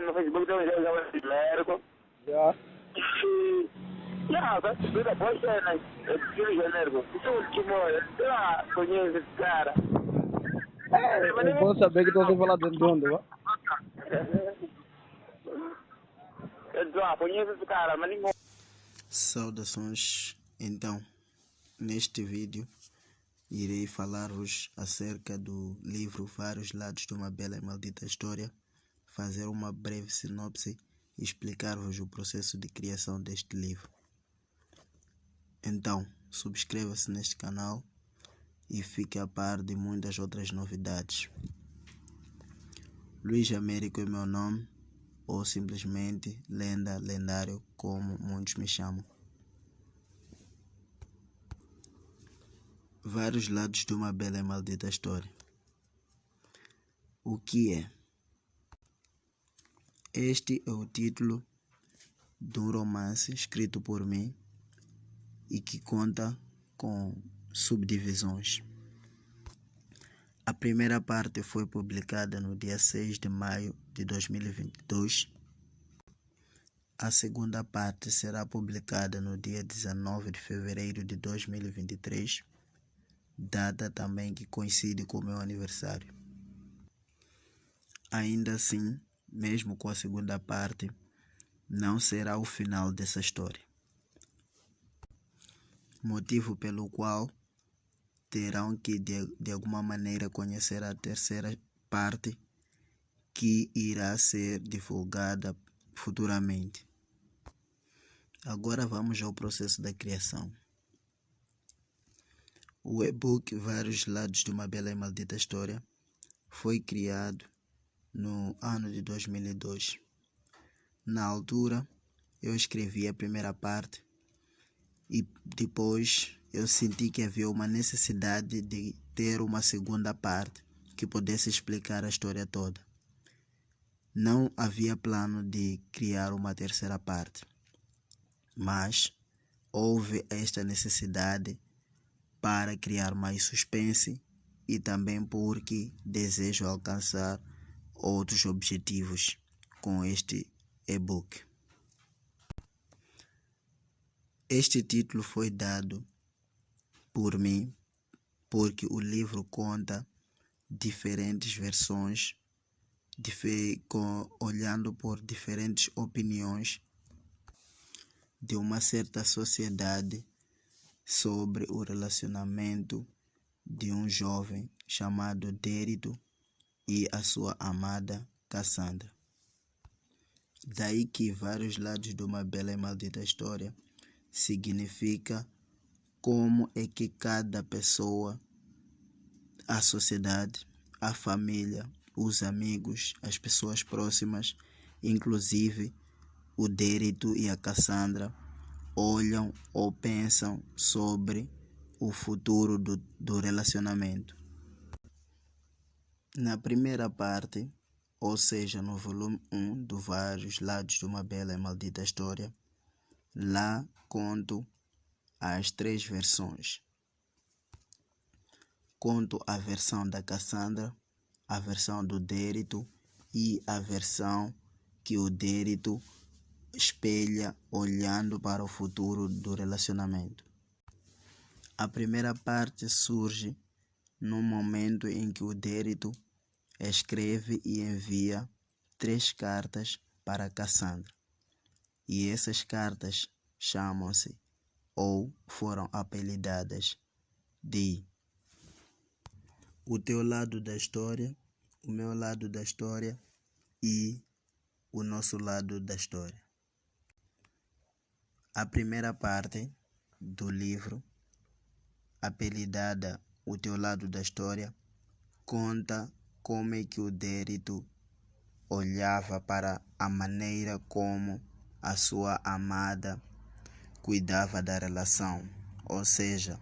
no Facebook tem um jogo de Lerco. Já. E... essa subida boa cena. É de Rio de Janeiro. Isso é o último. Eu lá conheço esse cara. É bom saber que você fala de onde, ó. Eu lá conheço esse cara, mas ninguém... Saudações. Então, neste vídeo irei falar-vos acerca do livro Vários Lados de uma Bela e Maldita História, fazer uma breve sinopse e explicar-vos o processo de criação deste livro. Então, subscreva-se neste canal e fique a par de muitas outras novidades. Luiz Américo é meu nome, ou simplesmente Lenda, Lendário, como muitos me chamam. Vários lados de uma bela e maldita história. O que é? Este é o título de um romance escrito por mim e que conta com subdivisões. A primeira parte foi publicada no dia 6 de maio de 2022. A segunda parte será publicada no dia 19 de fevereiro de 2023, data também que coincide com o meu aniversário. Ainda assim, mesmo com a segunda parte, não será o final dessa história. Motivo pelo qual terão que de alguma maneira conhecer a terceira parte, que irá ser divulgada futuramente. Agora vamos ao processo da criação. O e-book Vários Lados de uma Bela e Maldita História foi criado no ano de 2002. Na altura, eu escrevi a primeira parte e depois eu senti que havia uma necessidade de ter uma segunda parte que pudesse explicar a história toda. Não havia plano de criar uma terceira parte, mas houve esta necessidade para criar mais suspense e também porque desejo alcançar outros objetivos com este e-book. Este título foi dado por mim porque o livro conta diferentes versões, olhando por diferentes opiniões de uma certa sociedade sobre o relacionamento de um jovem chamado Dérito e a sua amada Cassandra. Daí que Vários Lados de uma Bela e Maldita História significa como é que cada pessoa, a sociedade, a família, os amigos, as pessoas próximas, inclusive o Dérito e a Cassandra, olham ou pensam sobre o futuro do relacionamento. Na primeira parte, ou seja, no volume 1 do Vários Lados de uma Bela e Maldita História, lá conto as três versões. Conto a versão da Cassandra, a versão do Dérito e a versão que o Dérito espelha olhando para o futuro do relacionamento. A primeira parte surge no momento em que o Dérito escreve e envia 3 cartas para Cassandra. E essas cartas chamam-se ou foram apelidadas de O Teu Lado da História, O Meu Lado da História e O Nosso Lado da História. A primeira parte do livro, apelidada O Teu Lado da História, conta como é que o Dérito olhava para a maneira como a sua amada cuidava da relação, ou seja,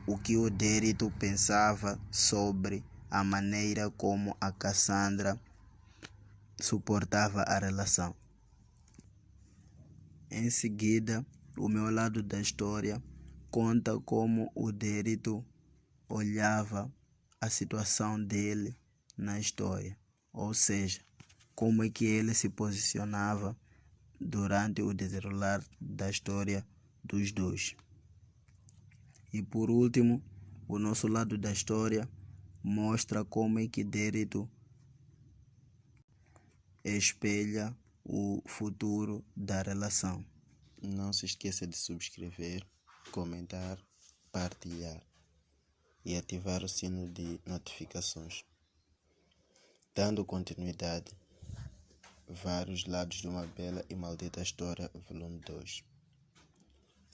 o que o Dérito pensava sobre a maneira como a Cassandra suportava a relação. Em seguida, O Meu Lado da História conta como o Dérito olhava a situação dele na história, ou seja, como é que ele se posicionava durante o desenrolar da história dos dois. E por último, o nosso lado da história mostra como é que Dérito espelha o futuro da relação. Não se esqueça de subscrever, comentar, partilhar e ativar o sino de notificações. Dando continuidade, Vários Lados de uma Bela e Maldita História, volume 2.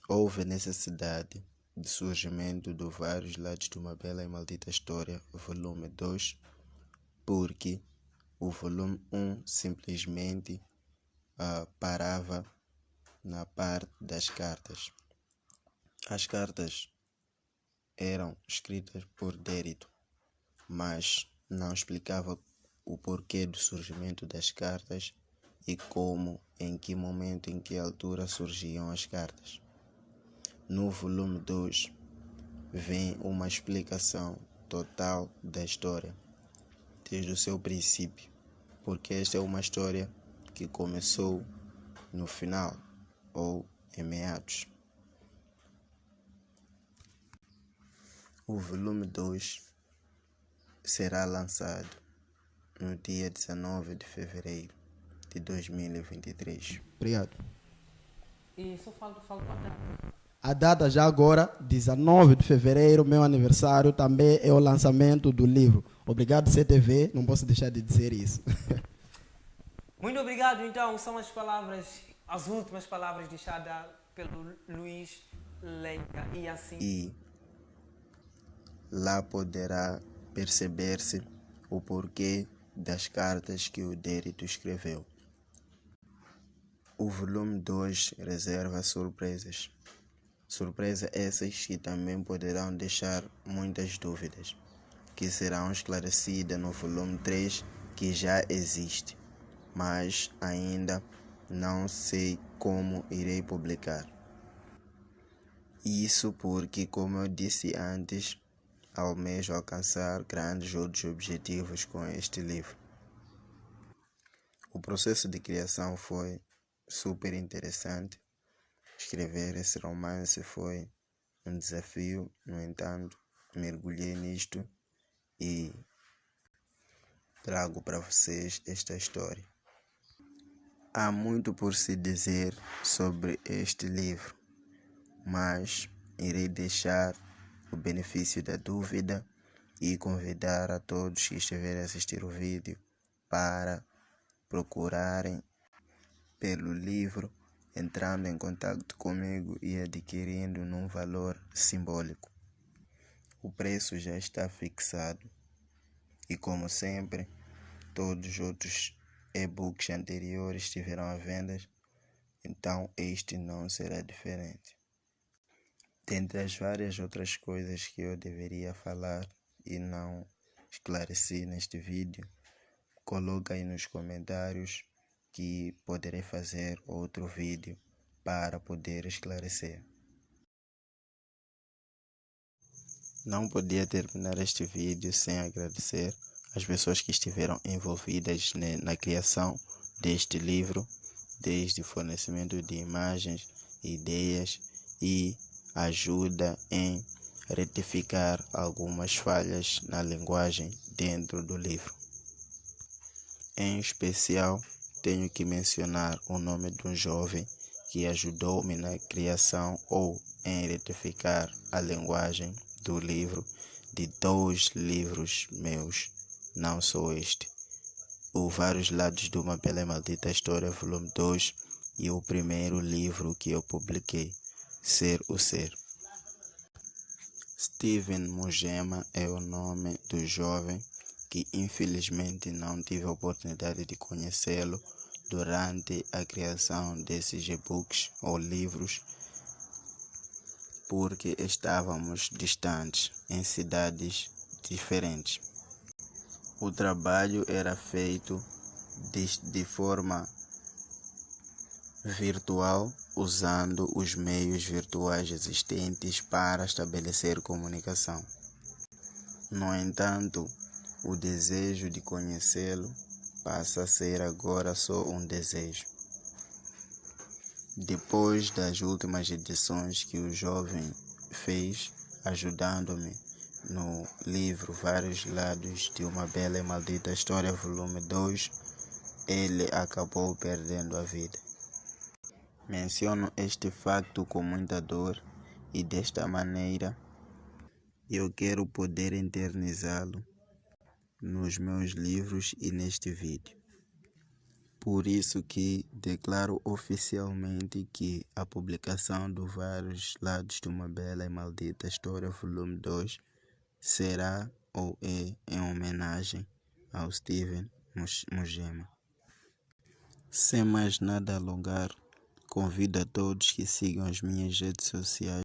Houve necessidade de surgimento do Vários Lados de uma Bela e Maldita História, volume 2, porque o volume 1 simplesmente parava na parte das cartas. As cartas eram escritas por Dérito, mas não explicava o porquê do surgimento das cartas e como, em que momento, em que altura surgiam as cartas. No volume 2 vem uma explicação total da história, desde o seu princípio, porque esta é uma história que começou no final ou em meados. O volume 2 será lançado no dia 19 de fevereiro de 2023. Obrigado. E só falta a data. A data já agora, 19 de fevereiro, meu aniversário, também é o lançamento do livro. Obrigado, CTV, não posso deixar de dizer isso. Muito obrigado, então, são as últimas palavras deixadas pelo Luiz Lenca, e assim... E lá poderá perceber-se o porquê das cartas que o Dérito escreveu. O volume 2 reserva surpresas. Surpresas essas que também poderão deixar muitas dúvidas, que serão esclarecidas no volume 3, que já existe, mas ainda não sei como irei publicar. Isso porque, como eu disse antes, almejo alcançar grandes outros objetivos com este livro. O processo de criação foi super interessante. Escrever esse romance foi um desafio, no entanto, mergulhei nisto e trago para vocês esta história. Há muito por se dizer sobre este livro, mas irei deixar o benefício da dúvida e convidar a todos que estiverem a assistir o vídeo para procurarem pelo livro, entrando em contato comigo e adquirindo num valor simbólico. O preço já está fixado e, como sempre, todos os outros e-books anteriores estiverão à venda, então este não será diferente. Dentre as várias outras coisas que eu deveria falar e não esclareci neste vídeo, coloca aí nos comentários que poderei fazer outro vídeo para poder esclarecer. Não podia terminar este vídeo sem agradecer as pessoas que estiveram envolvidas na criação deste livro, desde fornecimento de imagens, ideias e ajuda em retificar algumas falhas na linguagem dentro do livro. Em especial, tenho que mencionar o nome de um jovem que ajudou-me na criação ou em retificar a linguagem do livro, de 2 livros meus, não só este. O Vários Lados de uma Bela e Maldita História, volume 2, e o primeiro livro que eu publiquei, Ser o Ser. Steven Mugema é o nome do jovem que infelizmente não tive a oportunidade de conhecê-lo durante a criação desses e-books ou livros, porque estávamos distantes, em cidades diferentes. O trabalho era feito de forma virtual, usando os meios virtuais existentes para estabelecer comunicação. No entanto, o desejo de conhecê-lo passa a ser agora só um desejo. Depois das últimas edições que o jovem fez, ajudando-me no livro Vários Lados de uma Bela e Maldita História, volume 2, ele acabou perdendo a vida. Menciono este facto com muita dor e desta maneira eu quero poder eternizá-lo nos meus livros e neste vídeo. Por isso que declaro oficialmente que a publicação do Vários Lados de uma Bela e Maldita História, volume 2, será ou é em homenagem ao Steven Mujema. Sem mais nada a alongar, convido a todos que sigam as minhas redes sociais.